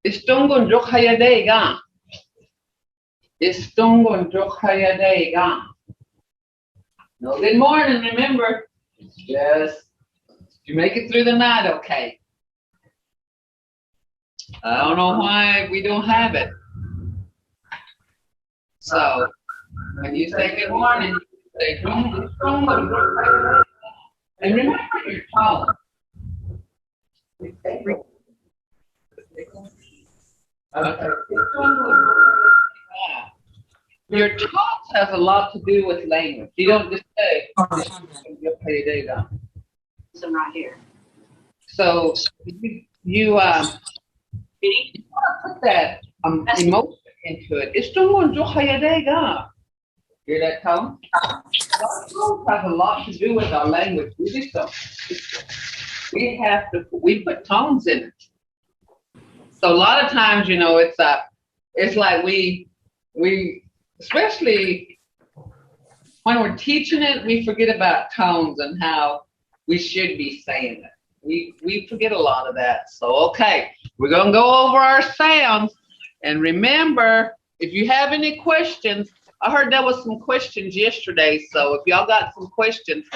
Istungun Jokhayadega. Istungun Jokhayadega. No good morning, remember. Yes. You make it through the night, okay. I don't know why we don't have it. So, when you say good morning, say Istungun Jokhayadega. And remember your tone. Okay. Your tones has a lot to do with language. You don't just say, you'll pay a day down. Some right here. So you want to put that emotion into it. It's still hear that tone? Tones have a lot to do with our language. We just don't. We put tones in it. So a lot of times, you know, it's like we especially when we're teaching it, we forget about tones and how we should be saying it. We forget a lot of that. So, okay, we're going to go over our sounds. And remember, if you have any questions, I heard there was some questions yesterday. So if y'all got some questions,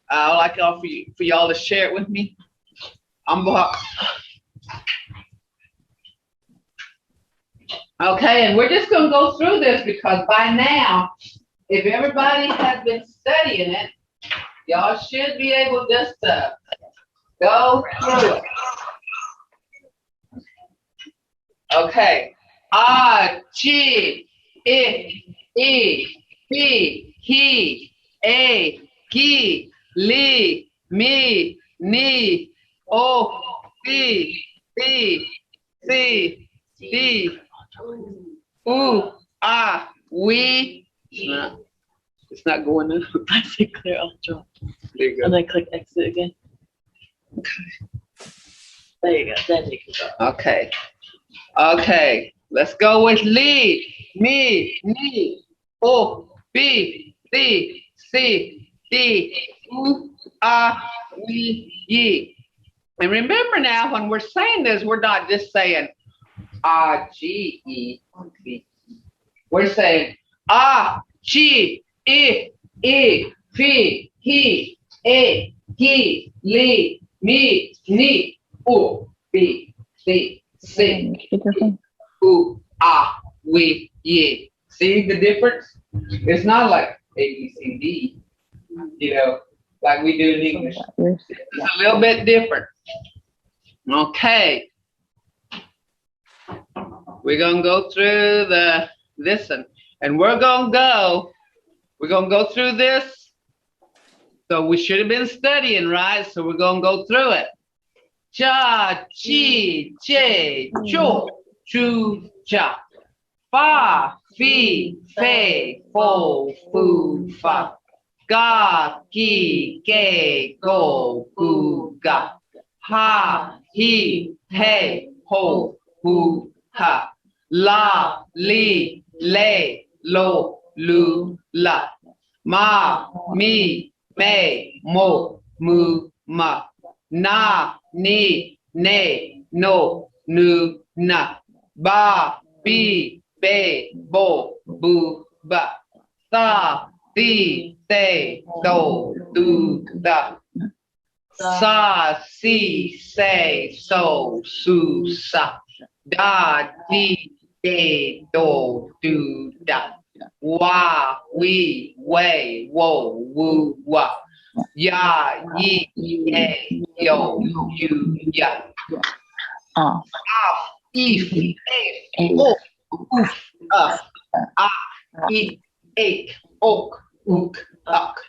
I'd like for y'all to share it with me. Okay, and we're just going to go through this because by now, if everybody has been studying it, y'all should be able just to go through it. Okay. A, G, I, He, A, Gi, Li, Mi, Ni, O, Si, D, U, A, We. It's not going in. I say clear outro. There you go. And then click exit again. There you go. Then you can go. Okay. Okay. Let's go with Li, Mi, Ni, O, B, C, D, U, A, We, Yi. And remember now, when we're saying this, we're not just saying A, G, E, B. We're saying A, G, I, Fi, He, A, Gi, Li, Mi, Ni, U, B, C, U, A, We, Yi. See the difference? It's not like A, B, C, D, you know, like we do in English. It's a little bit different. Okay. We're going to go through this one. And we're going to go through this. So we should have been studying, right? So we're going to go through it. Cha, chi, che, cho, chu, cha. Fa, fi, fe, fo, fu, fa. Ga, ki, ge, go, gu, ga. Ha, he, he, ho, hu, ha. La, li, le, lo, lu, la. Ma, mi, me, mo, mu, ma. Na, ni, ne, no, nu, na. Ba, bi, be, bo, bu, ba. Sa, si, se, do, du, da. Sa, si, se, so, su, sa. Da, di, de, do, du, da. Wa, we, we, wo, wu, wa. Ya, yi, ye, yo, you, ya. Af, if, o, oof, af, ik, ok, ook, ak.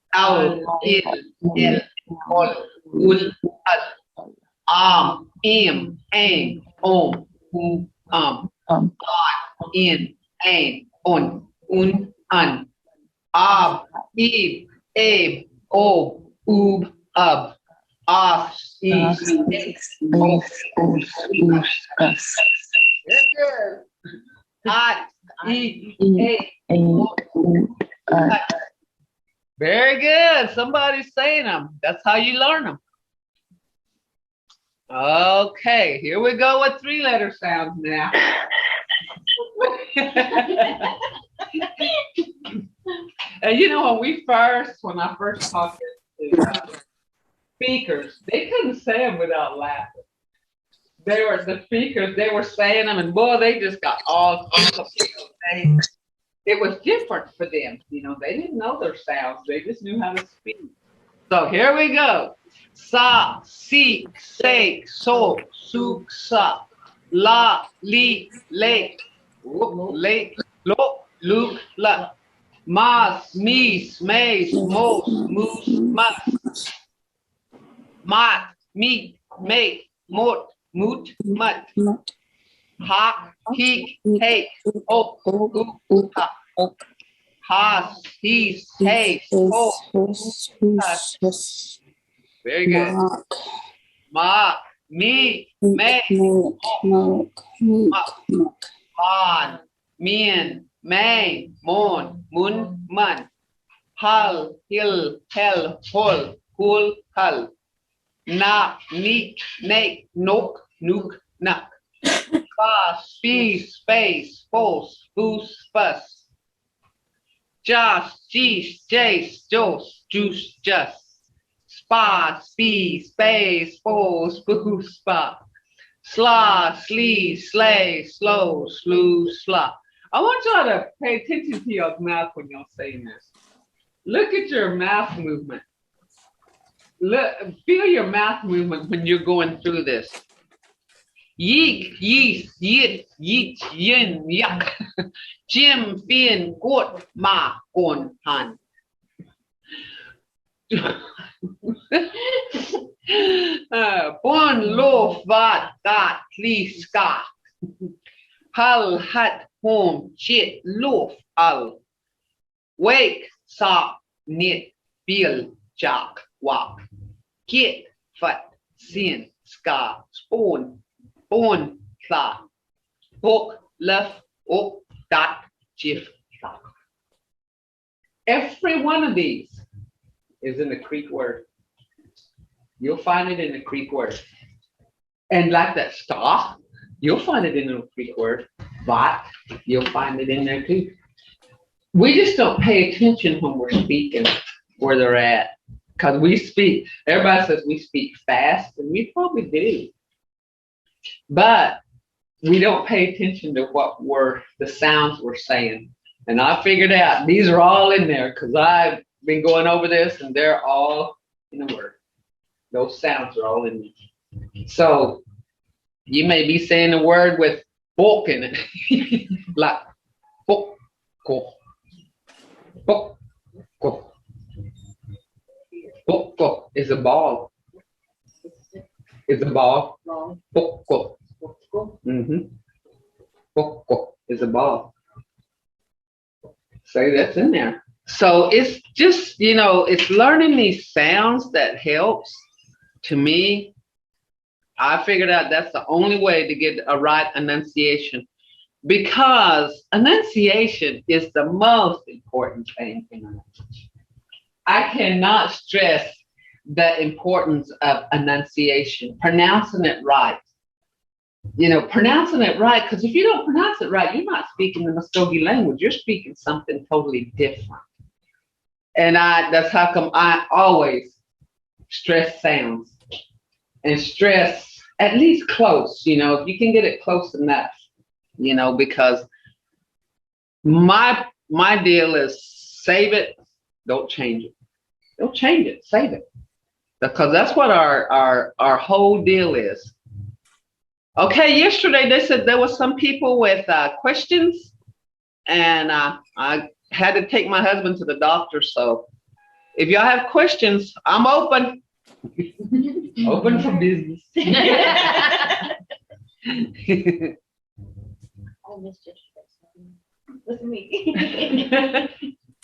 Al, il, ol, ul, al. Im, een, om, hu, an, in, een, on, un, an. Ab, ib, eb, ob, ub, ab. Af, is, o, very good. At, very good. Somebody's saying them. That's how you learn them. Okay, here we go with 3-letter sounds now. And you know, when I first talked to speakers, they couldn't say them without laughing. The speakers, they were saying them, and boy, they just got all things. It was different for them. You know, they didn't know their sounds. They just knew how to speak. So here we go. Sa, si, se, so, su, sa. La, li, le, le, lo, lu, la. Mas, mis, mes, mos, mus, mas. Mat, meet, make, mot, moot, mut. Ha, he, hey, oh, ooh, ha. Has, he's, hey, oh, very good. Mark, me, make, mon, mien, may, mon, mun, man. Hal, hill, hell, hol, hul, hull. Na, neek, nake, nook, nook, nuck. Fast, speed, space, false, foos, fuss. Just, geese, jace, jos, juice, just. Spot, speed, space, false, foos, spot. Slaw, slee, slay, slow, slew, slop. I want y'all to pay attention to your mouth when y'all saying this. Look at your mouth movement. Feel your mouth movement when you're going through this. Yeek, yeast, yit, yeet, yin, yuck. Jim, fin, got, ma, gon, han. Bon, lo, vat, gat, li, ska. Hal, hat, home, chit, loof, al. Wake, sop, knit, bill, jock, walk. Get, fat, sin, ska, spoon, bone, clock. Book, left, up, dot, jiff, clock. Every one of these is in the Creek word. You'll find it in the Creek word. And like that stock, you'll find it in the Creek word. But you'll find it in there too. We just don't pay attention when we're speaking where they're at. Because we speak, everybody says we speak fast, and we probably do. But we don't pay attention to the sounds we're saying. And I figured out these are all in there because I've been going over this and they're all in the word. Those sounds are all in there. So you may be saying a word with bulk in it, like bulk, bulk, bulk is a ball. Is a ball. Bulk. Bulk is a ball. So that's in there. So it's just, it's learning these sounds that helps. To me, I figured out that's the only way to get a right enunciation, because enunciation is the most important thing in a language. I cannot stress the importance of enunciation, pronouncing it right. Pronouncing it right, because if you don't pronounce it right, you're not speaking the Mvskoke language. You're speaking something totally different. And that's how come I always stress sounds and stress at least close, if you can get it close enough, because my deal is save it, don't change it. Don't change it, save it. Because that's what our whole deal is. Okay, yesterday they said there was some people with questions, and I had to take my husband to the doctor. So if y'all have questions, I'm open. Open for business. I missed it. With me.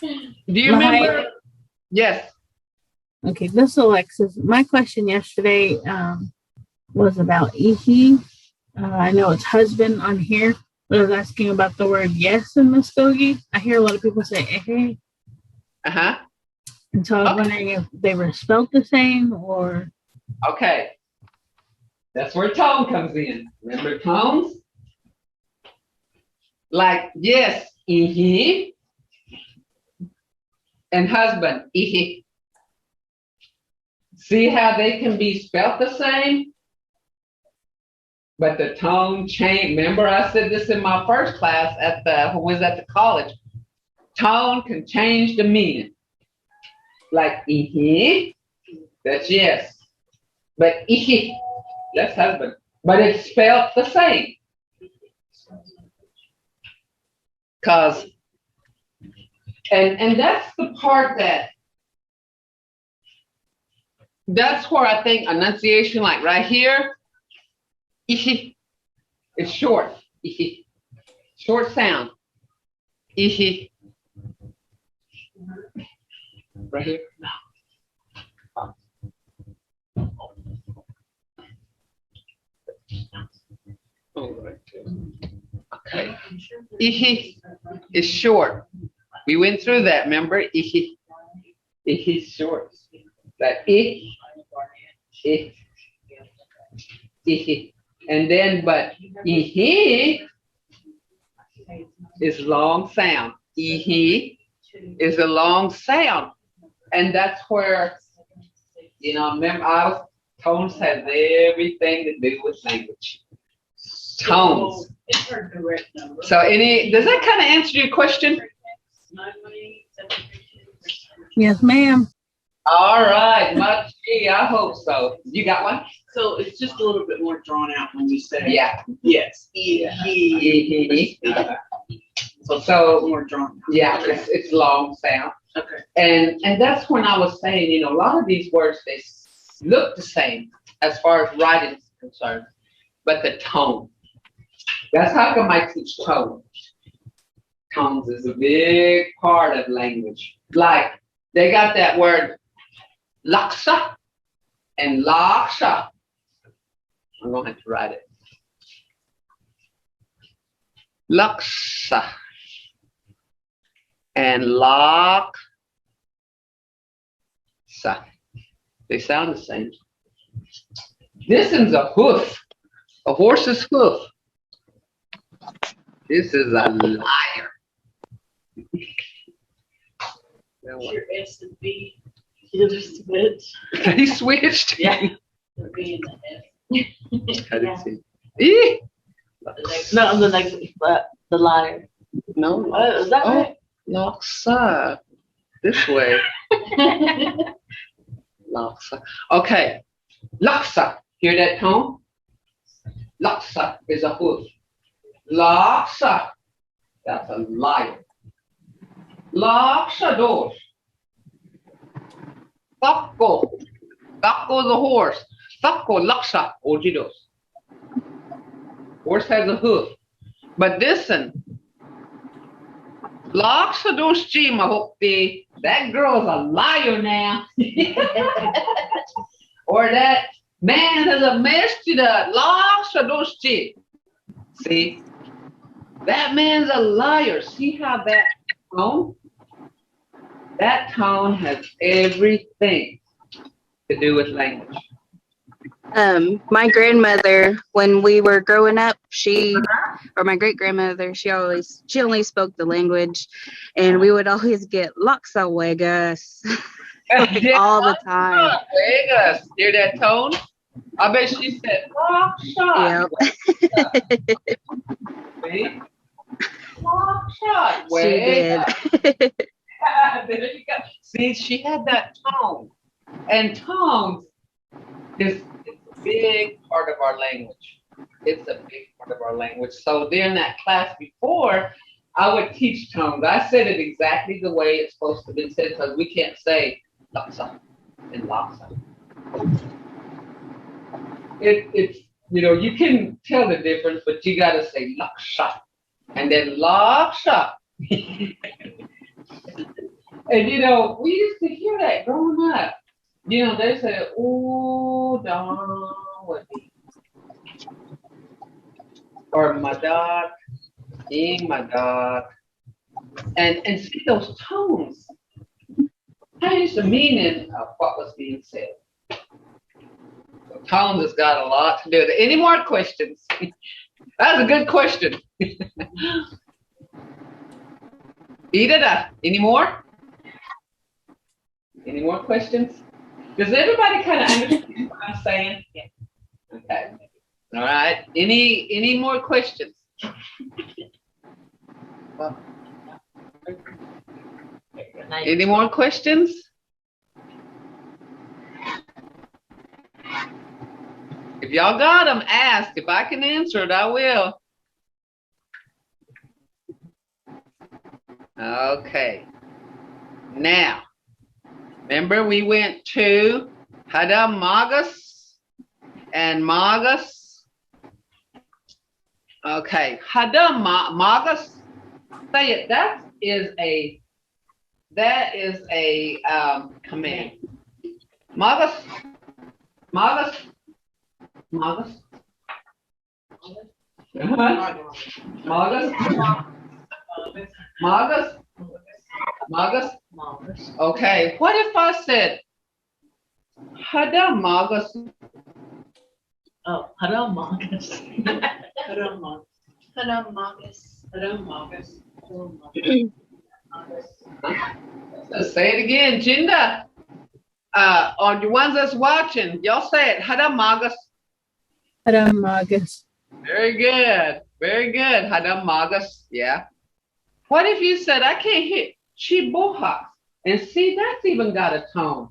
Do you remember? Yes. Okay, this is Alexis. My question yesterday was about ihi. I know it's husband on here, but I was asking about the word yes in Mvskoke. I hear a lot of people say ehe. Uh-huh. And so I was wondering if they were spelled the same or... Okay. That's where tone comes in. Remember tones? Like yes, ihi, and husband, ihi. See how they can be spelt the same, but the tone change. Remember, I said this in my first class at the when was at the college. Tone can change the meaning. Like ihi, that's yes, but ihi, that's husband, but it's spelled the same. Cause and that's the part that's where I think enunciation, like right here, ihi, it's short, ihi, short sound, ihi, right here. Oh, right there. Okay, ihi is short. We went through that, remember? Ihi, ihi short. That ihi, ihi, and then but ihi is long sound. Ihi is a long sound, and that's where remember, tones has everything to do with language. Tones. So, does that kind of answer your question? Yes, ma'am. All right, much. I hope so. You got one? So it's just a little bit more drawn out when you say Yeah. yes. So more drawn out. Yeah, it's long sound. Okay. And that's when I was saying, a lot of these words, they look the same as far as writing is concerned, but the tone. That's how come I teach tones. Tones is a big part of language. Like, they got that word laksa and laksha. I'm going to have to write it. Laksa and laksa. They sound the same. This is a hoof, a horse's hoof. This is a liar. Your S and B, you just switch. He switched. Yeah. The B and the S. I didn't see. Eh? No, the next the liar. No. Is that right? Laksa. This way. Laksa. Okay. Laksa. Hear that tone? Laksa is a hoof. Laksa. That's a liar. Laksa dos. Takko. Takko is a horse. Takko laksa ojidos. Horse has a hoof. But listen. Laksa dos chi mahokti. That girl's a liar now. Or that man has a message that laksa dos chi. See? That man's a liar. See how that tone? That tone has everything to do with language. My grandmother, when we were growing up, or my great grandmother, she only spoke the language, and we would always get Laksa Vegas all the time. Vegas. Hear that tone? I bet she said Laksa. Yep. See? Laksa. She did. There you go. See, she had that tone. And tones is a big part of our language. It's a big part of our language. So during that class before, I would teach tones. I said it exactly the way it's supposed to be said because we can't say laksa and laksa. It's you can tell the difference, but you gotta say laksha and then laksha. And we used to hear that growing up. They say, ooh, dawadi. Or madak, ing madak. And see those tones change the meaning of what was being said. Tones has got a lot to do with it. Any more questions? That's a good question. Ida, any more? Any more questions? Does everybody kind of understand what I'm saying? Yeah. Okay. All right. Any more questions? Any more questions? If y'all got them, ask. If I can answer it, I will. Okay. Now, remember we went to Hada Magas and Magas. Okay. Hada Magas. Say it. That is a command. Magas. Magas. Magas. Magas. Magas. Magas. Okay. What if I said Hada Magas? Oh, Haram Magas. Haram Magas. Haram Magas. Haram Magas. Let's say it again, Jinda. On the ones that's watching, y'all say it. Hada Magas. Hada Magas. Very good. Very good. Hada Magas. Yeah. What if you said, I can't hear Chibohaks? And see, that's even got a tone.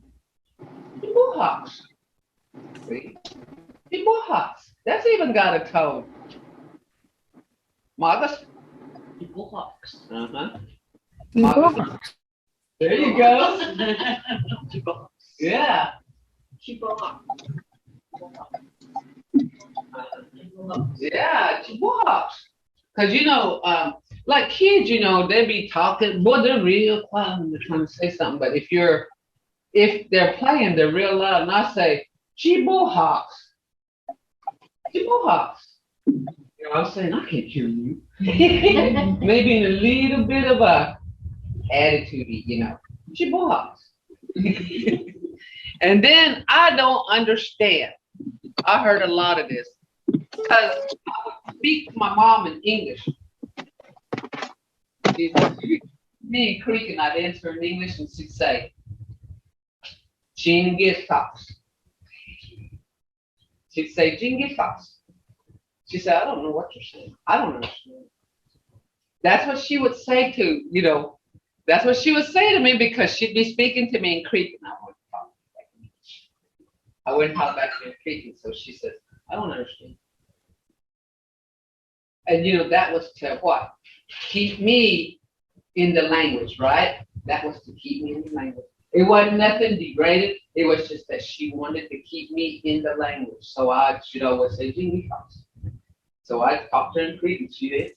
Chibohaks. See? Chibohaks. That's even got a tone. Magas. Chibohaks. Uh-huh. Chibohaks. There you go. Chibohaks. Yeah. Chibohak. Yeah, Chibohaks. Because, you know, like kids, you know, they be talking, boy, they're real quiet when they're trying to say something. But if they're playing, they're real loud. And I say, Chibohaks. Chibohaks. You know, I'm saying, I can't hear you. Maybe in a little bit of a attitude, you know. Chibohaks. And then I don't understand. I heard a lot of this. Because I would speak to my mom in English. Me and Creek and I'd answer in English and she'd say, Jingitas. She'd say, Jingitas. She said, I don't know what you're saying. I don't understand. That's what she would say to, you know, that's what she would say to me because she'd be speaking to me in Creek and I wouldn't talk back to me in Creek. And so she said, I don't understand. And, you know, that was to what? Keep me in the language, right? That was to keep me in the language. It wasn't nothing degraded. It was just that she wanted to keep me in the language. So I should always say, Jingy Fox. So I talked to her in Creek and she did.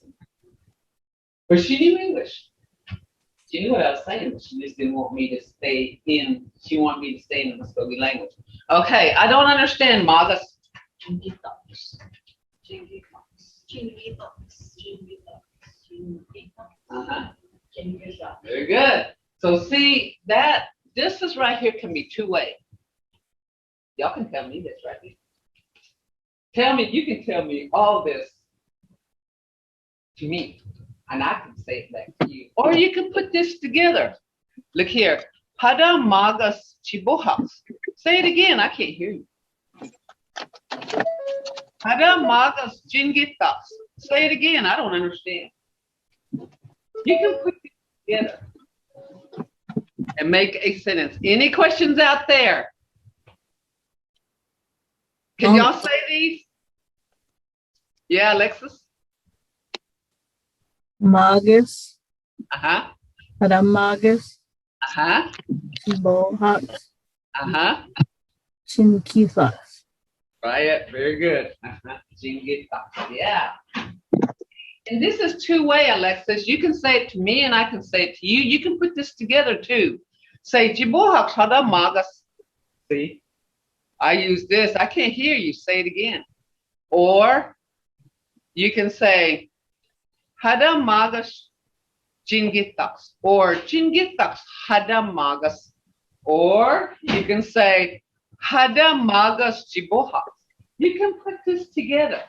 But she knew English. She knew what I was saying, but she just didn't want me to stay in, she wanted me to stay in the Mvskoke language. Okay, I don't understand, Magas. Jingy Fox. Jingy Fox. Chingy Fox. Jingy Fox. Jingy Fox. Uh-huh. Jingy Fox. Very good. So see, that, this is right here can be two-way. Y'all can tell me this right here. Tell me, you can tell me all this to me, and I can say it back to you. Or you can put this together. Look here. Pada Magas Chibohaks. Say it again, I can't hear you. Pada Magas Jingitas. Say it again, I don't understand. You can put it together and make a sentence. Any questions out there? Can y'all say these? Yeah, Alexis? Magas. Uh-huh. Hada Magas. Uh-huh. Chibohaks. Uh-huh. Chinkithas. Right, very good. Uh-huh. Jingitas. Yeah. And this is two-way, Alexis. You can say it to me and I can say it to you. You can put this together too. Say, Chibohaks Hada Magas. See? I use this. I can't hear you. Say it again. Or you can say, Hada Magas Jingitas. Or Jingitas Hada Magas. Or you can say, Hada magas chiboha. You can put this together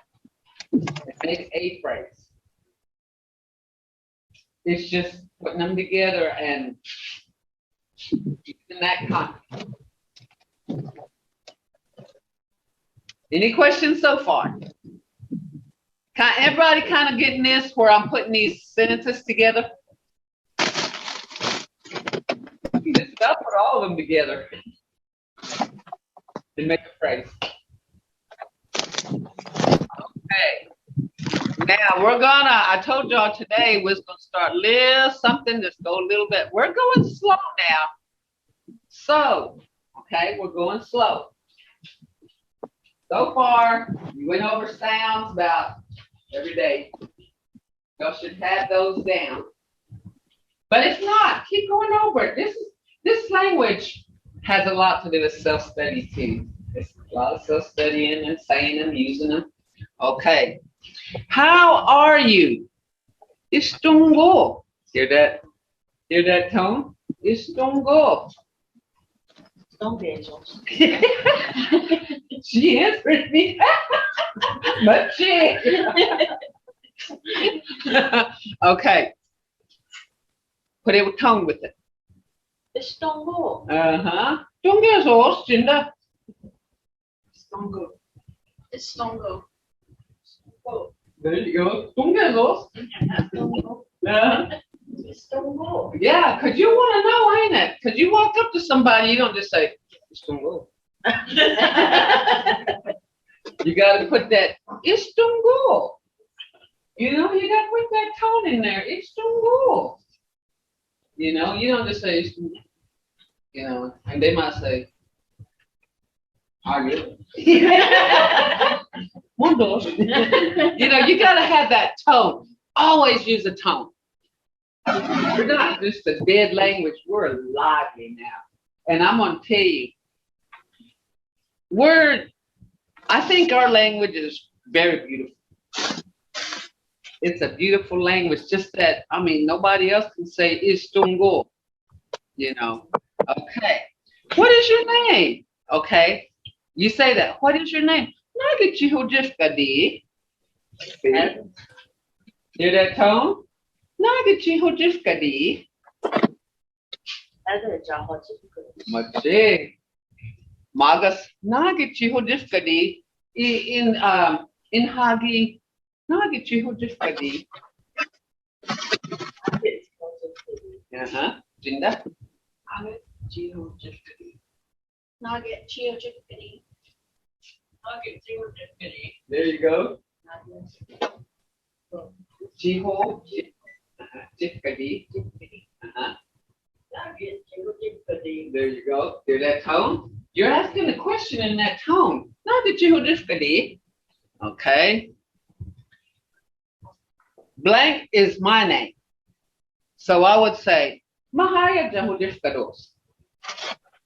and make a phrase. It's just putting them together and using that context. Any questions so far? Everybody kind of getting this where I'm putting these sentences together? You just got to put all of them together and make a phrase. Okay. Now I told y'all today we're going to start something that's go a little bit. We're going slow now. So, okay, we're going slow. So far, we went over sounds about every day. Y'all should have those down. But if not, keep going over it. This language has a lot to do with self-study too. There's a lot of self-studying and saying them, using them. Okay. How are you? Istungo. Hear that? Hear that tone? Istungo. Don't angels. She answered me. But she. Okay. Put it with tone with it. Estongo. Uh-huh. Tungesos, Jinda. Estongo. Estongo. There you go. Tungesos. Estongo. Yeah, because you want to know, ain't it? Because you walk up to somebody, you don't just say, Istungo. You got to put that, Istungo. You know, you got to put that tone in there. Istungo. You know, you don't just say, you know, and they might say, are you? Mundos. You know, you got to have that tone. Always use a tone. We're not just a dead language. We're lively now. And I'm going to tell you, I think our language is very beautiful. It's a beautiful language. Just that, I mean, nobody else can say Istungo. You know. Okay. What is your name? Okay. You say that. What is your name? Nagachihodifkadi. Hear that tone? Nagachihodifkadi. Mache. Magas Nagachihodifkadi. In Hagi Nagachihodifkadi. Uh-huh. Jinda. Nugget Chiojikity. There you go. Chiho. Jifkadi. Uh-huh. There you go. Hear that tone? You're asking a question in that tone. Nagachihodifkadi. Okay. Blank is my name. So I would say, Mahaya Jahudifkados.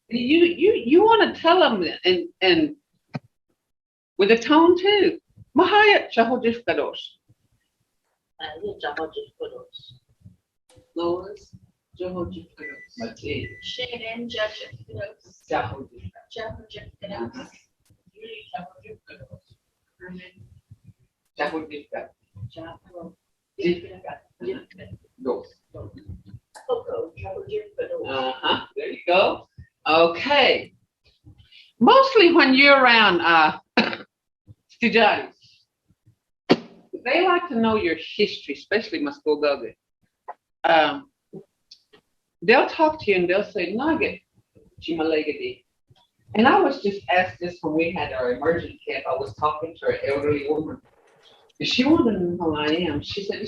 You want to tell them and with a tone too. Mahaya Jahudifkados. Lois Jahudifkados. Mati. Shannon Judgifkados. Jahudifkados. Jahudifkados. Uh-huh. There you go. Okay. Mostly when you're around Stijaris, they like to know your history, especially Mvskoke. They'll talk to you and they'll say, Nugget, Chimalagadi. And I was just asked this when we had our immersion camp. I was talking to an elderly woman. And she wanted to know who I am. She said,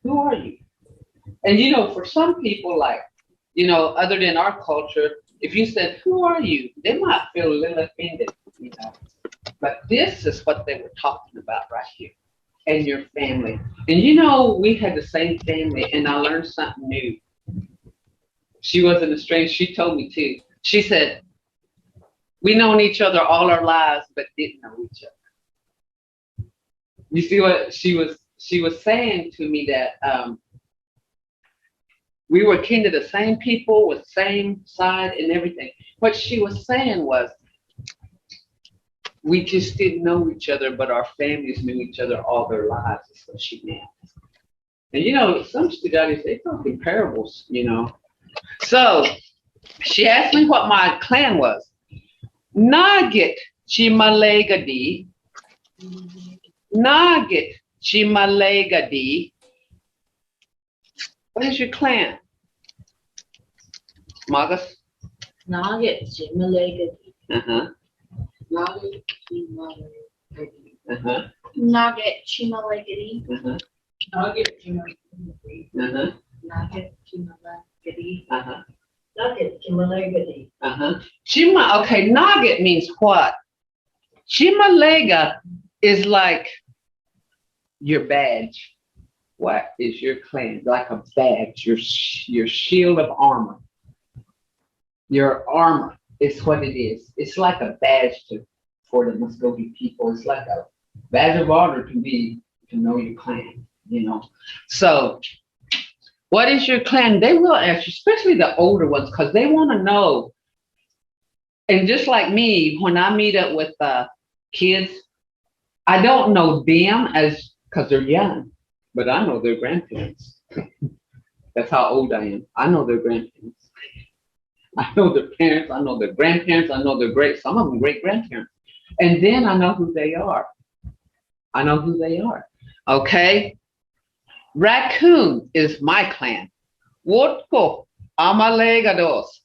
who are you? And you know, for some people, like, you know, other than our culture, if you said, who are you? They might feel a little offended, you know. But this is what they were talking about right here. And your family. And you know, we had the same family, and I learned something new. She wasn't a stranger. She told me too. She said, we known each other all our lives, but didn't know each other. You see what she was saying to me, that We were kin to the same people with same side and everything. What she was saying was, we just didn't know each other, but our families knew each other all their lives. That's what she meant. And you know, some studies, they talk in parables, you know. So she asked me what my clan was. Nugget Chimalegadi. Nugget Chimalegadi. What is your clan? Magas? Nugget Chimalegadi. Uh-huh. Nugget Chimalegadi. Uh-huh. Nugget Chimalegadi. Uh-huh. Nugget Chimalegadi. Uh-huh. Nugget Chimalegadi. Uh-huh. Nugget Chimalegadi. Uh-huh. Chima, okay, nugget means what? Chimalega is like your badge. What is your clan? Like a badge, your shield of armor. Your armor is what it is. It's like a badge for the Mvskoke people. It's like a badge of honor to know your clan, you know. So, what is your clan? They will ask you, especially the older ones, because they want to know. And just like me, when I meet up with kids, I don't know them as because they're young, but I know their grandparents. That's how old I am. I know their grandparents. I know their parents. I know their grandparents. I know their some of them great grandparents. And then I know who they are. I know who they are. Okay. Raccoon is my clan. Wotko Amalegados.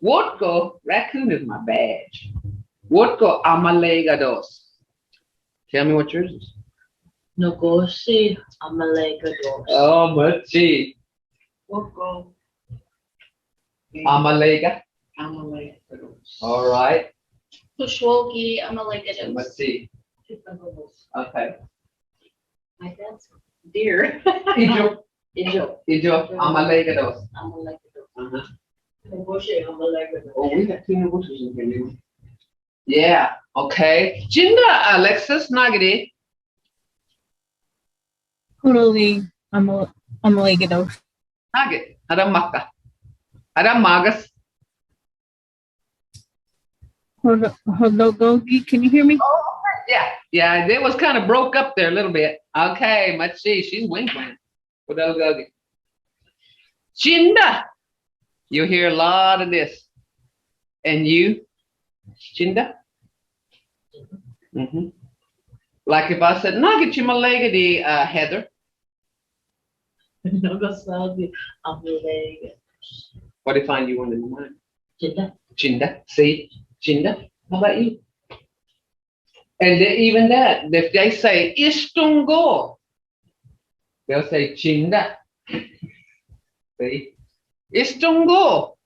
Wotko, raccoon is my badge. Wotko Amalegados. Tell me what yours is. Nogoshi Amalegados. Oh, Machi. Woko Amalega. Amalegados. All right. Pushwogi Amalegados. Machi. Okay. My dad's deer. Ijo. Ijo. Ijo Amalegados. Amalegados. Uh-huh. Nogoshi Amalegados. Oh, we got 2 new bushes in here. Didn't we? Yeah. Okay. Jinda Alexis Nagadi. Totally, Amalegados. Nugget. Ada Maka. Ada Magas. Hodogogi, can you hear me? Oh, yeah. Yeah, it was kind of broke up there a little bit. Okay, let's see. She's winkling. Chinda. You hear a lot of this. And you? Chinda? Mm-hmm. Like if I said, Nugget Chimalegadi, Heather. Nogoshi Amalegados. What if I you wanted to know? Jinda. Chinda. See? Chinda. How about you? And even that, if they say Istungo, they'll say Chinda. See? Istungo.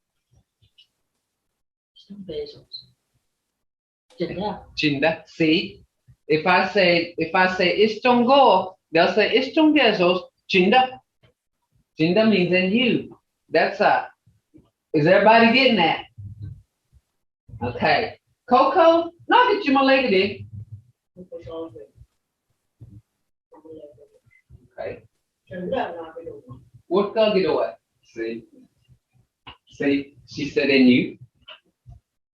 Jinda. Chinda. See? If I say Istungo, they'll say Istungesos. Chinda. Chinda means in you. That's is everybody getting that? Okay. Coco, not get you my leg. Okay. What can get away? See? See? She said in you.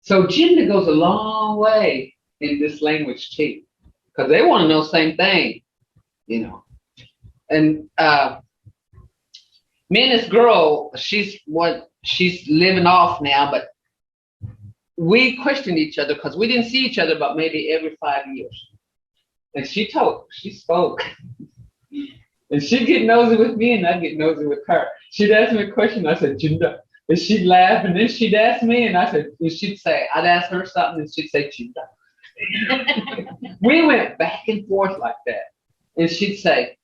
So Jinda goes a long way in this language too. Because they want to know the same thing, you know. And me and this girl, she's living off now, but we questioned each other because we didn't see each other about maybe every 5 years. And she spoke. And she'd get nosy with me and I'd get nosy with her. She'd ask me a question, I said, Jinda. And she'd laugh and then she'd ask me and she'd say, I'd ask her something and she'd say, Jinda. We went back and forth like that. And she'd say,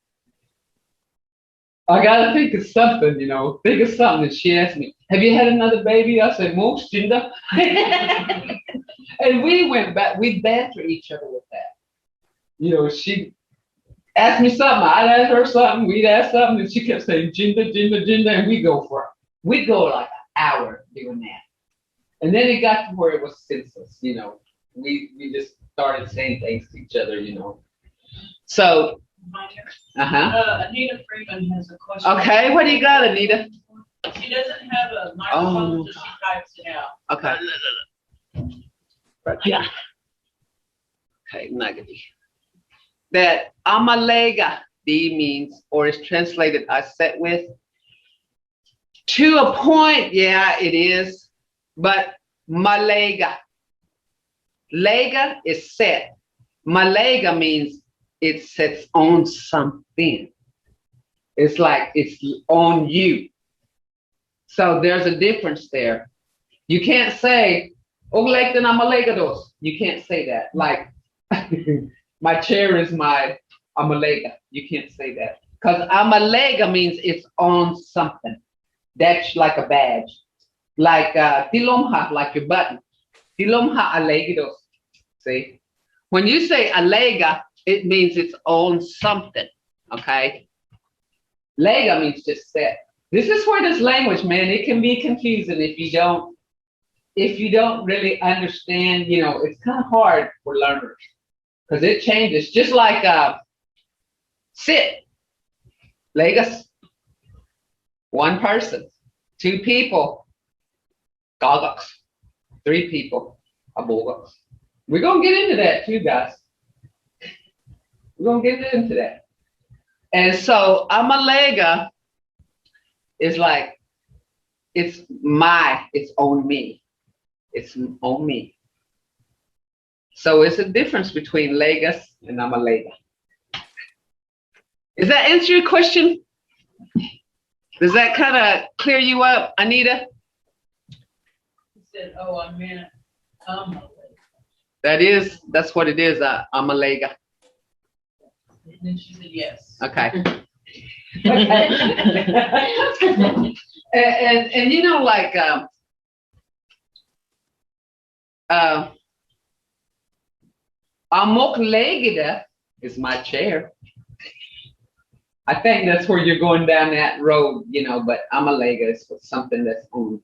I gotta think of something, you know. Think of something. And she asked me, have you had another baby? I said, most, Jinda. And we went back, we bantered each other with that. You know, she asked me something, I'd ask her something, we'd ask something, and she kept saying, Jinda, Jinda, Jinda, and we'd go like an hour doing that. And then it got to where it was senseless, you know. We just started saying things to each other, you know. So, Anita Freeman has a question. Okay, what do you got, Anita? She doesn't have a microphone, so she types it out. Okay. Yeah. Okay, negative. That Amalega D means, or is translated, I sat with. To a point, yeah, it is. But Malega. Lega is set. Malega means it sets on something. It's like it's on you. So there's a difference there. You can't say, Olegden Amalegados. You can't say that. Like, my chair is my Amalega. You can't say that. Because Amalega means it's on something. That's like a badge. Like Tilomha, like your button. Tilomha Alegados. See? When you say Alega, it means it's on something. Okay? Lega means just set. This is where this language, man, it can be confusing if you don't really understand, you know, it's kind of hard for learners because it changes. Just like sit, Legas, one person, two people, Gogux, three people, Abogux. We're going to get into that too, guys. We're going to get into that. And so Amalega is like, it's on me. It's on me. So it's a difference between Legas and Amalega. Does that answer your question? Does that kind of clear you up, Anita? He said, oh, I meant That's what it is, Amalega. And then she said yes. Okay. and you know, like Amoklegida is my chair. I think that's where you're going down that road, you know, but Amalega is something that's on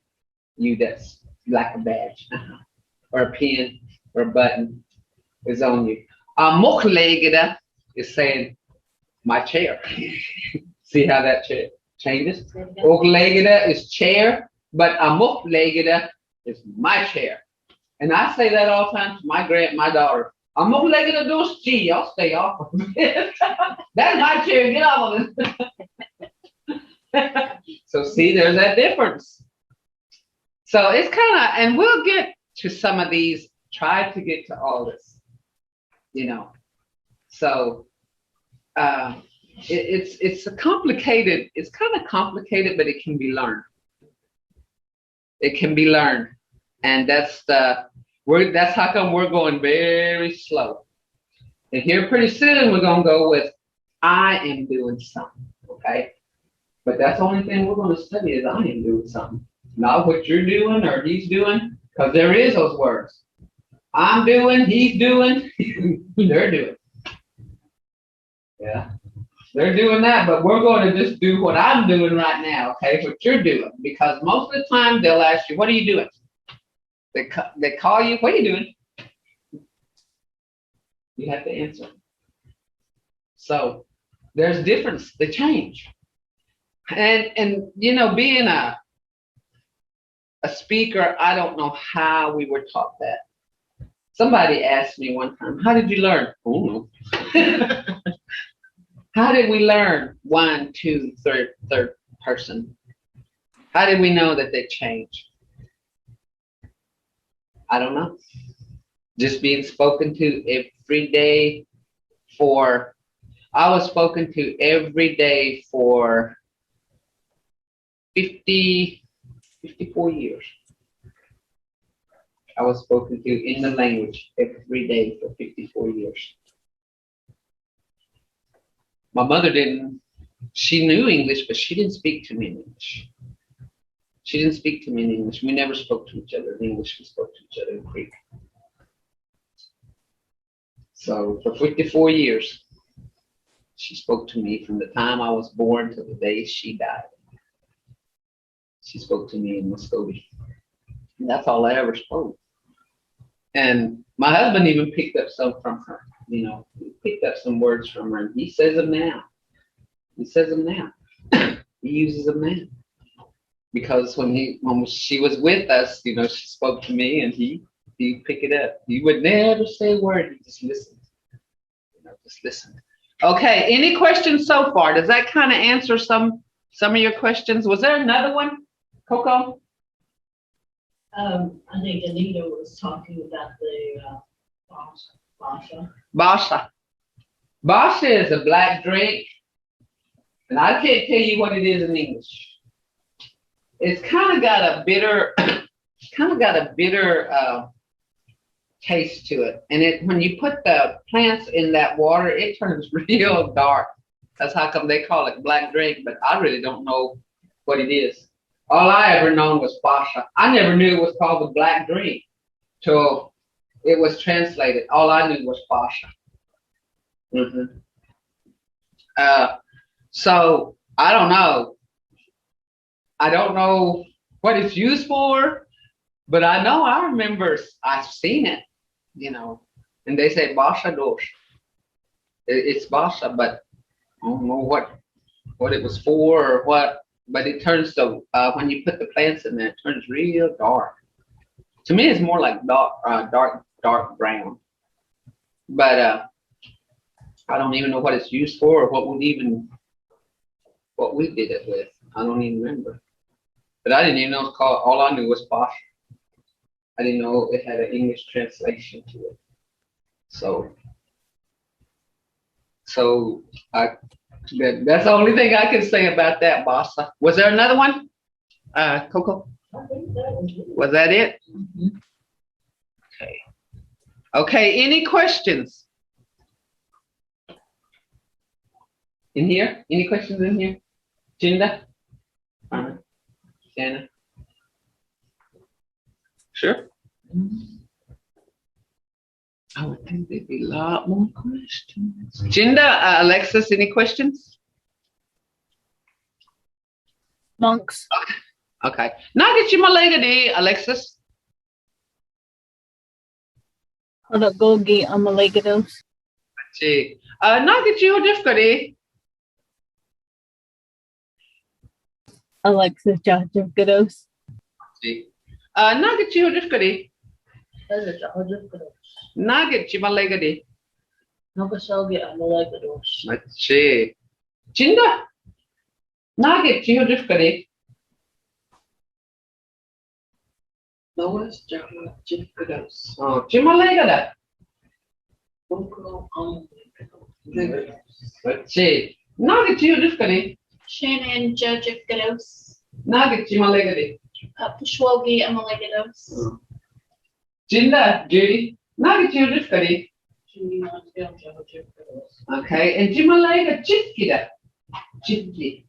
you, that's like a badge or a pin or a button is on you. Amoklegida is saying my chair. See how that chair changes? Oklegida is chair, but Amoklegida is my chair. And I say that all the time to my daughter. Amoklegida dos G, y'all stay off of it. That's my chair, get off of it. So see, there's that difference. So it's kind of, and we'll get to some of these, try to get to all this, you know. So it's a complicated, it's kind of complicated, but it can be learned. It can be learned. And that's how come we're going very slow. And here pretty soon we're gonna go with I am doing something, okay? But that's the only thing we're gonna study is I am doing something. Not what you're doing or he's doing, because there is those words. I'm doing, he's doing, they're doing. Yeah, they're doing that, but we're going to just do what I'm doing right now, okay? What you're doing, because most of the time they'll ask you, what are you doing? They call you, what are you doing? You have to answer. So there's difference, they change. And you know, being a speaker, I don't know how we were taught that. Somebody asked me one time, how did you learn? Oh, no. How did we learn one, two, third person? How did we know that they change? I don't know. Just being spoken to every day I was spoken to every day for 54 years. I was spoken to in the language every day for 54 years. My mother she knew English, but she didn't speak to me in English. She didn't speak to me in English. We never spoke to each other in English. We spoke to each other in Greek. So for 54 years, she spoke to me from the time I was born to the day she died. She spoke to me in Mvskoke. And that's all I ever spoke. And my husband even picked up some from her. You know, he picked up some words from her. And he says them now. He says them now. He uses them now. because when she was with us, you know, she spoke to me and he'd pick it up. He would never say a word. He just listened. You know, just listen. Okay. Any questions so far? Does that kind of answer some of your questions? Was there another one, Coco? I think Anita was talking about the Bossa. Bossa. Bossa is a black drink, and I can't tell you what it is in English. It's kind of got a bitter, taste to it. And when you put the plants in that water, it turns real dark. That's how come they call it black drink, but I really don't know what it is. All I ever known was Bossa. I never knew it was called the black drink till it was translated. All I knew was Bossa. So I don't know. I don't know what it's used for, but I know I remember I've seen it, you know, and they say Bossa dos. It's Bossa, but I don't know what it was for or what. But it turns to when you put the plants in there, it turns real dark. To me, it's more like dark brown. But I don't even know what it's used for or what we did it with. I don't even remember. But I didn't even know it was called. All I knew was Bossa. I didn't know it had an English translation to it. So that's the only thing I can say about that, Bossa. Was there another one? Coco? I think that was it. Was that it? Okay. Okay, any questions? In here? Any questions in here? Jinda? Shanna? Sure. I would think there'd be a lot more questions. Jinda, Alexis, any questions? Monks. Okay. Nugget Malaga, Alexis. Gogi Amalagados. Gee. Nugget you difficulty. Alexis Jajagados. Gee. Nugget you difficulty. Nugget Malaga. Mvskoke Language. Gee. Jinda. Nugget you difficulty. Lois Jifkados. Oh, Malaga. Gee. Nugget you difficulty. Shannon Jojifgados. Nugget Malaga. Mvskoke Language. Jinda, Judy. Nugget you difficulty. Okay, and Jimalaga Chifkida. Chifki.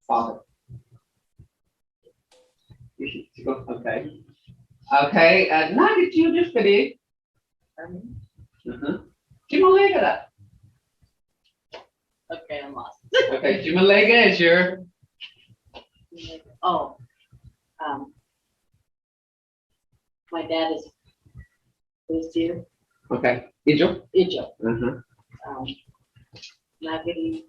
Father. Okay. Okay, Nugget you difficulty. Jimalaga. Okay, I'm lost. Okay, Jimalaga is your. Oh, my dad is here. Okay, Ijo. Ijo. Uh-huh. Nagari.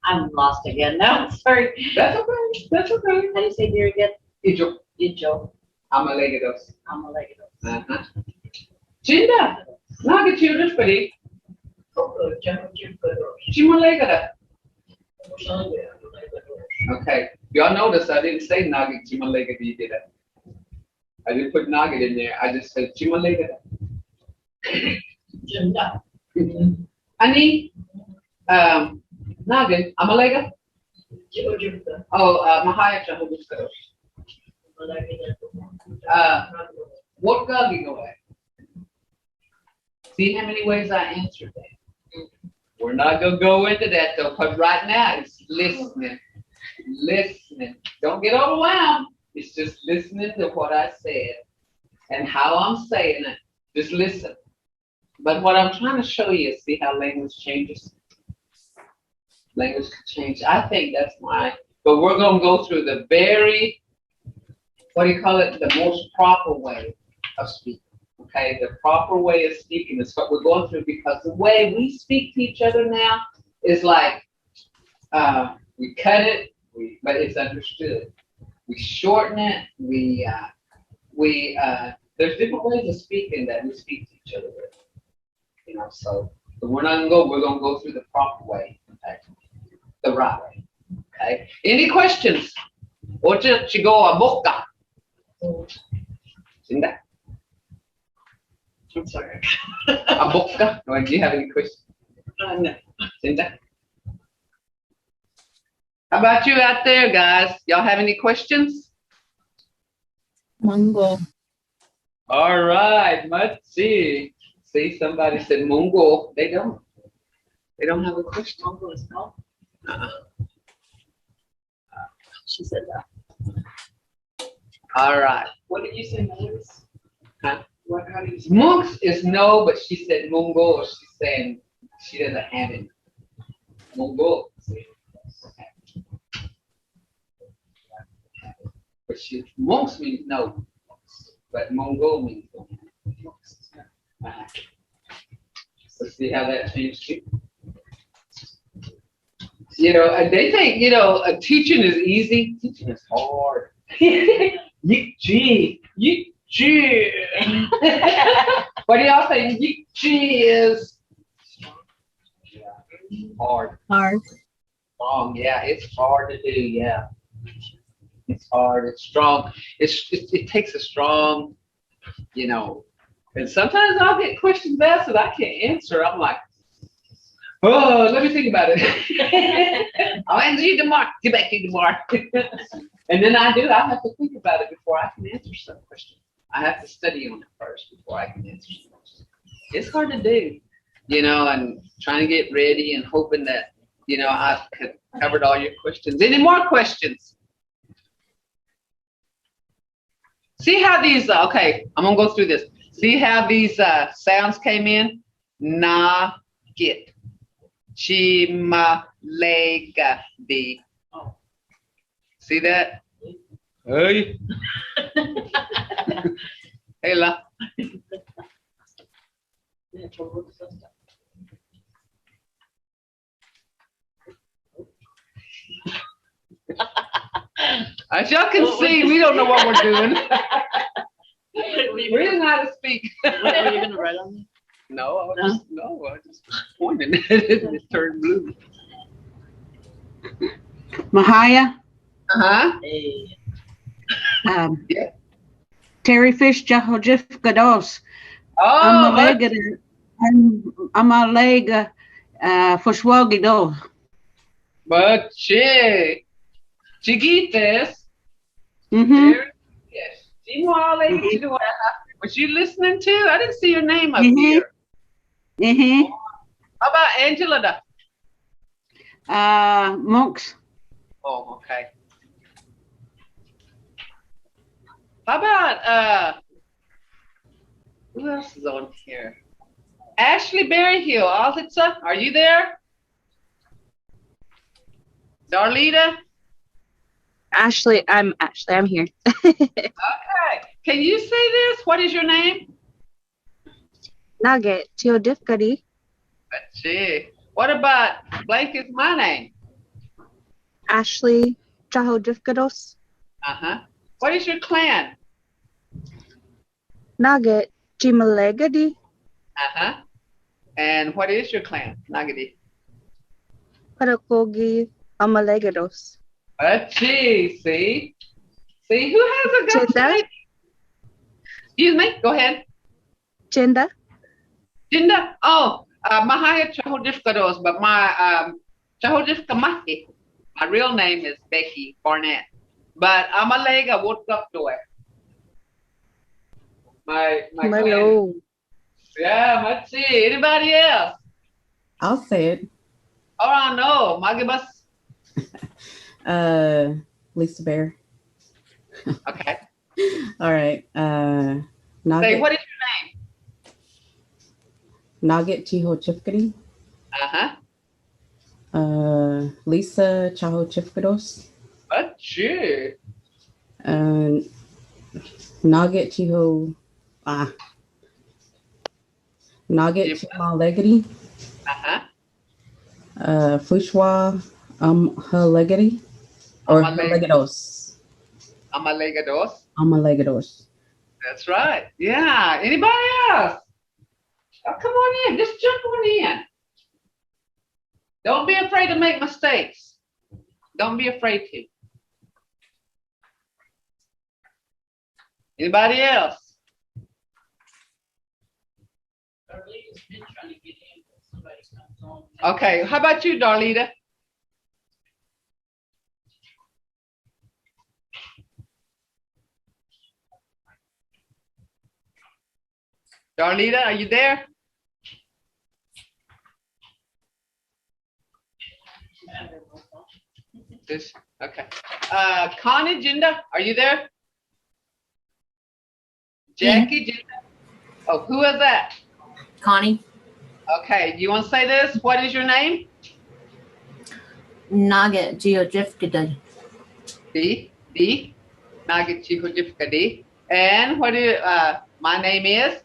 I'm lost again now. Sorry. That's okay. That's okay. How do you say dear again? Ijo. Ijo. Amalagados. Amalagados. Uh-huh. Jinda. Nugget you difficulty. Jimalaga. Okay. Y'all notice I didn't say Nugget Jimalaga, did I? I didn't put Nugget in there. I just said Jimalaga. Jinda. Ani, Nugget, Amalaga? Oh, Mahaya Jahubuska. What God you go at? See how many ways I answered that? We're not going to go into that though, because right now it's listening. Listening. Don't get overwhelmed. It's just listening to what I said and how I'm saying it. Just listen. But what I'm trying to show you is see how language changes. Language can change. I think that's why. But we're going to go through the very, what do you call it, the most proper way of speaking. Okay, the proper way of speaking is what we're going through, because the way we speak to each other now is like we cut it, but it's understood. We shorten it. There's different ways of speaking that we speak to each other with. You know, so we're gonna go through the proper way, okay? The right way. Okay. Any questions? Ocha chigo a boca. Cinda? I'm sorry. A boca? Do you have any questions? No. Cinda? How about you out there, guys? Y'all have any questions? Mungo. All right, let's see. See, somebody said Mungo. They don't. They don't have a question. Uncle is no. She said that. All right. What did you say, Moses? Huh? How do you say? Monks is no, but she said Mungo, or she's saying she doesn't have it. Mungo. See? But monks means no, but Mungo means no. Let's see how that changed too. You know, and they think, you know, teaching is easy. Teaching is hard. Yik-chi. Yik-chi. What do y'all think? Yik-chi is hard. Hard. Strong, yeah. It's hard to do, yeah. It's hard. It's strong. It takes a strong, you know. And sometimes I'll get questions asked that I can't answer. I'm like, oh, let me think about it. I'll answer you tomorrow. Get back to you tomorrow. And then I have to think about it before I can answer some questions. I have to study on it first before I can answer some questions. It's hard to do, you know, and trying to get ready and hoping that, you know, I covered all your questions. Any more questions? See how these, okay, I'm going to go through this. See how these sounds came in? Na, get. Chima, lega, di. See that? Hey. Hey, la. As y'all can see, we don't know what we're doing. We don't know how to speak. Were you going to write on me? No, I just pointed. It turned blue. Mahaya, Hey. Yeah. Terry Fish, Jahojif Gados. Oh, I'm a leg for Swalgido. but chiquites. Mm-hmm. Yes. Was you listening to? I didn't see your name up Mhm. here. Mm-hmm. How about Angela? Monks. Oh, okay. How about who else is on here? Ashley Berryhill, Alhitsa, are you there? Darlita? I'm here. Okay. Can you say this? What is your name? Nugget, Teodifkadi, Let's see. What about blank is my name? Ashley, Chahodifkados, Uh-huh. What is your clan? Nugget, Chimalegadi, Uh-huh. And what is your clan? Nagadi. Parakogi, Amalegados. Let's see. See who has a good Chinda, name? Excuse me. Go ahead. Chinda, Jinda. Oh, Mahaya Chahodifkados, but my Chahodifkamaki. My real name is Becky Barnett. But Amalega woke up to it. My clan. Malo, Yeah, let's see. Anybody else? I'll say it. All right, no. Magibus. Lisa Bear. Okay. All right. Say, Nugget. what is your name? Nugget Chiho Chifkadi. Uh-huh. Lisa Chaho Chifkados. Let's see. Nugget Chiho Nugget Chimalegati. Fushwa Halegati. Or Halegados. Amalegados. Amalegados. That's right. Yeah. Anybody else? Oh, come on in. Just jump on in. Don't be afraid to make mistakes. Don't be afraid to. Anybody else? Okay. How about you, Darlita? Darlita, are you there? This, okay. Connie, Jinda, are you there? Jackie, Jinda? Oh, who is that? Connie. Okay, you want to say this? What is your name? Naga Geojifkada. D. Nugget Chihojifkadi. And what is, my name is?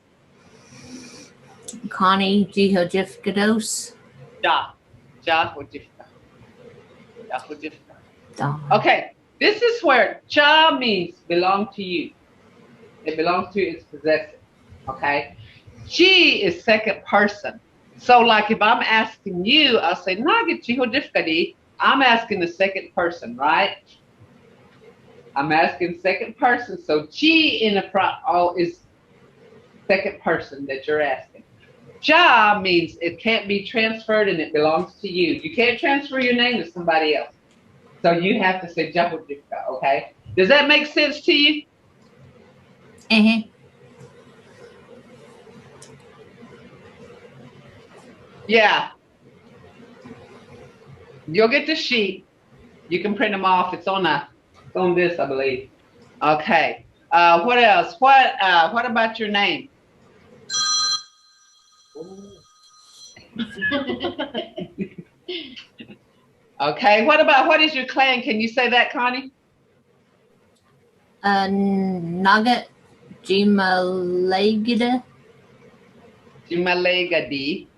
Connie Geojifkados. Ja Hojifka. Okay, this is where cha means belong to you. It belongs to you, it's possessive. Okay? Chi is second person. So like if I'm asking you, I'll say Nugget Chihojifkadi. I'm asking the second person, right? I'm asking second person. So chi in the front is second person that you're asking. Ja means it can't be transferred and it belongs to you. You can't transfer your name to somebody else. So you have to say Jahojifka, okay? Does that make sense to you? Yeah. You'll get the sheet. You can print them off. It's on this, I believe. Okay. What else? What about your name? Okay. What is your clan? Can you say that, Connie? Nugget Jimalegada. Jimalegadi.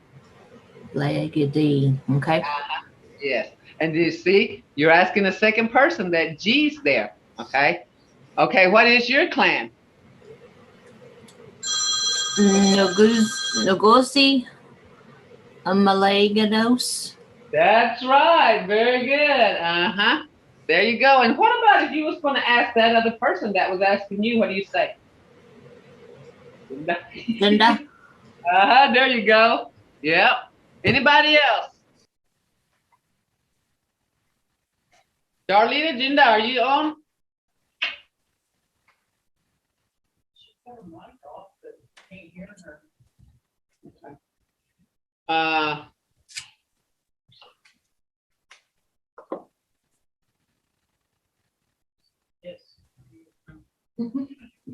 Legadi. Okay. Yes. And do you see? You're asking the second person that G's there. Okay. Okay. What is your clan? Nogosi Amalegados. That's right. Very good. There you go. And what about if you was going to ask that other person that was asking you? What do you say? Linda. There you go. Yep. Anybody else? Darlita, Jinda, are you on?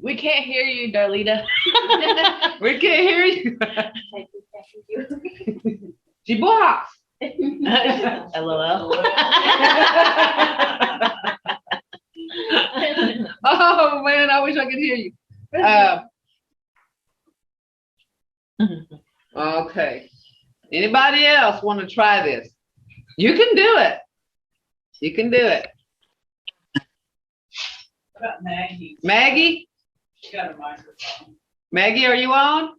We can't hear you, Darlita. We can't hear you. Jibox. LOL. Oh man, I wish I could hear you. Okay. Anybody else want to try this? You can do it. You can do it. What about Maggie? Maggie? She got a microphone. Maggie, are you on?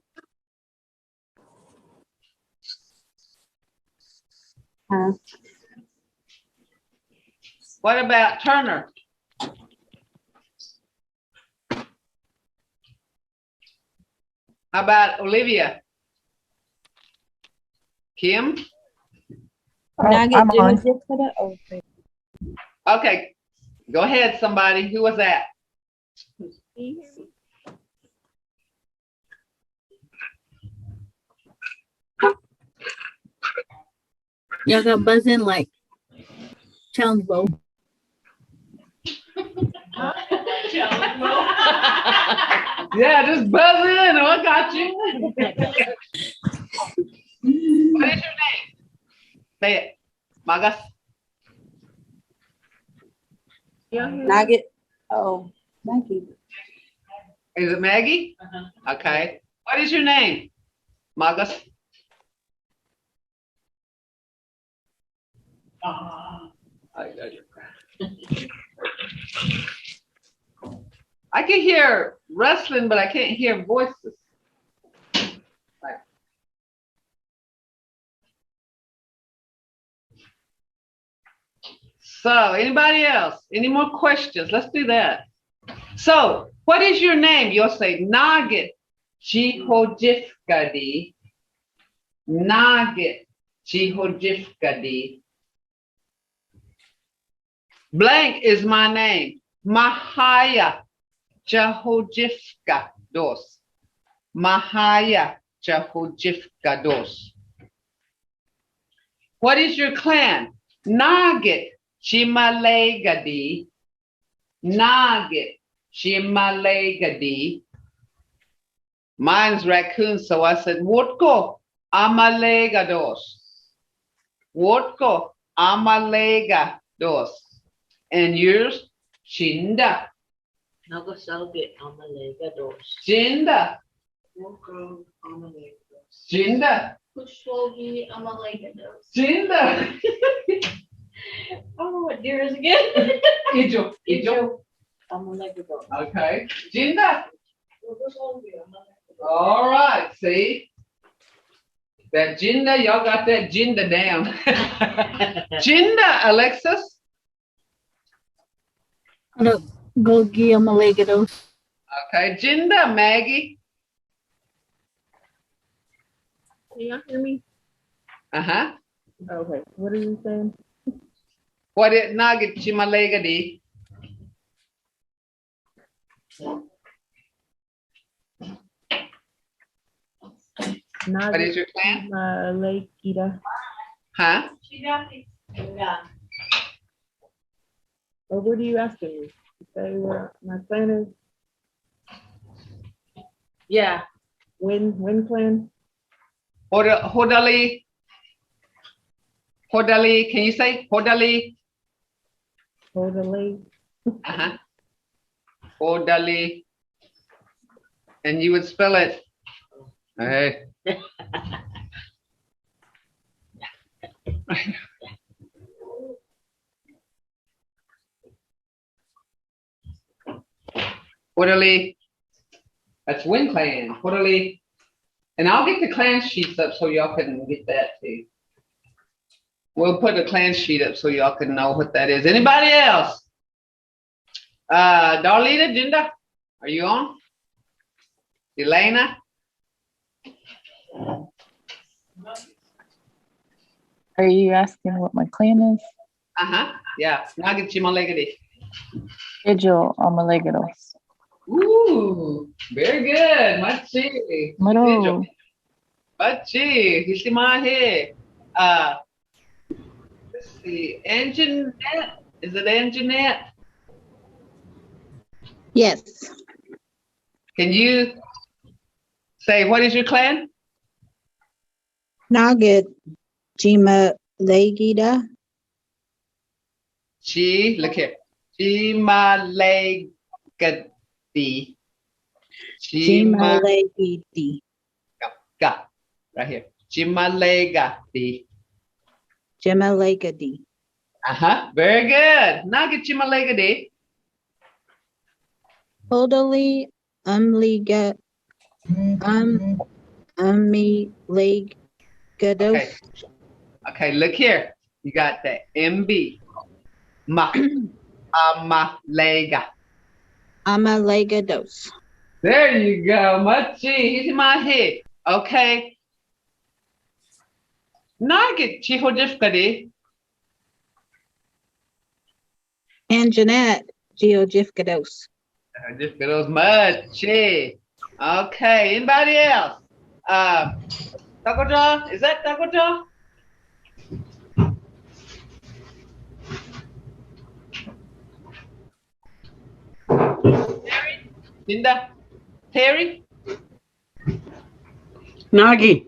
What about Turner? How about Olivia? Kim? I'm on. Okay. Go ahead, somebody. Who was that? Y'all got buzzing like challenge bowl. Yeah, just buzz in. Oh, I got you. What is your name? Say it. Magas. Nugget. Oh, Maggie. Is it Maggie? Okay. What is your name? Magas. I can hear wrestling, but I can't hear voices. So, anybody else? Any more questions? Let's do that. So, what is your name? You'll say Nagit Jihojifkadi. Nagit Jihojifkadi. Blank is my name. Mahaya Jahojifka dos. Mahaya Jahojifka dos. What is your clan? Nagit Chimalegadi. Nagit Chimalegadi. Mine's raccoon, so I said Wotko Amalegados. Wotko Amalegados. And yours? Chinda. Mvskoke Language Chinda. Chinda. Mvskoke Language. Chinda. I don't know what deer is again. Ijo. Okay. Chinda. All right. See? That Jinda, y'all got that Jinda down. Jinda, Alexis. Gogi Amalegados. Okay. Jinda, Maggie. Can y'all hear me? Uh-huh. Okay. What are you saying? What it Nagit Chimalegadi? What is your clan? Lekita. Huh? Or what are you asking me? You say where my clan is? Yeah. When clan? Hodali. Hodali. Can you say Hodali? Totally. Uh-huh. Hodali. And you would spell it. Hey. Hodali. That's Wind Clan. Hodali. And I'll get the clan sheets up so y'all can get that too. We'll put the clan sheet up so y'all can know what that is. Anybody else? Darlita, Jinda, are you on? Elena? Are you asking what my clan is? Uh-huh. Yeah. Nagichimalegadi. Ijo Amalegados. Ooh, very good. Machi. Maro. Machi. Hishimahe. Let's see. Anjanette. Is it Anjanette? Yes. Can you say what is your clan? Nugget. Jima Legida. Look here. Chimalegadi. Chimalegidi. Got right here. Chimalegadi. Chimalegadi. Uh-huh. Very good. Now get Chimalegadi. Totally umliga ummilegados. Okay, look here. You got the MB. Amalega. Amalegados. There you go. Machi. He's in my head. Okay. Now get Chihodifkadi. And Jeanette Geogifkados. Jifkados Machi. Okay. Anybody else? Takoja? Is that Takoja? Terry? Linda? Terry? Nagi.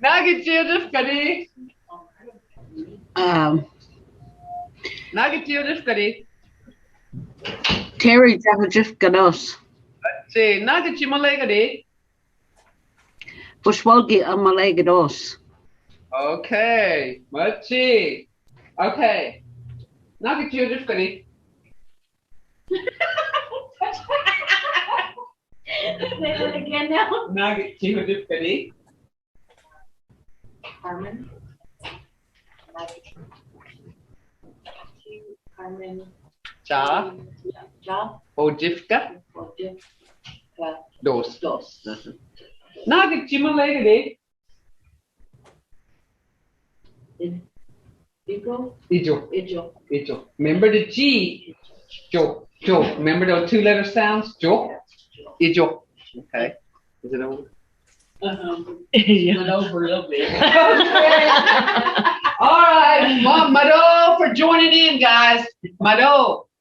Nagi Geogifkadi. Nagi Geogifkadi. Terry Javajifkados. Say Nagi Chimalegadi. Mvskoke Language Program. Okay, Machi. Okay. Nugget you just gonna. Say that again now. Nugget you just gonna. Carmen. Carmen. Ja. Ja. Ojivka. Ojivka. Dos. Dos. Nugget you Malaga. Ijo. Ijo. Ijo. Ijo. Remember the G. Jo. Jo. Remember those two letter sounds? Jo. Ijo. Okay. Is it over? Went over a little bit. All right. Mado for joining in, guys. Mado.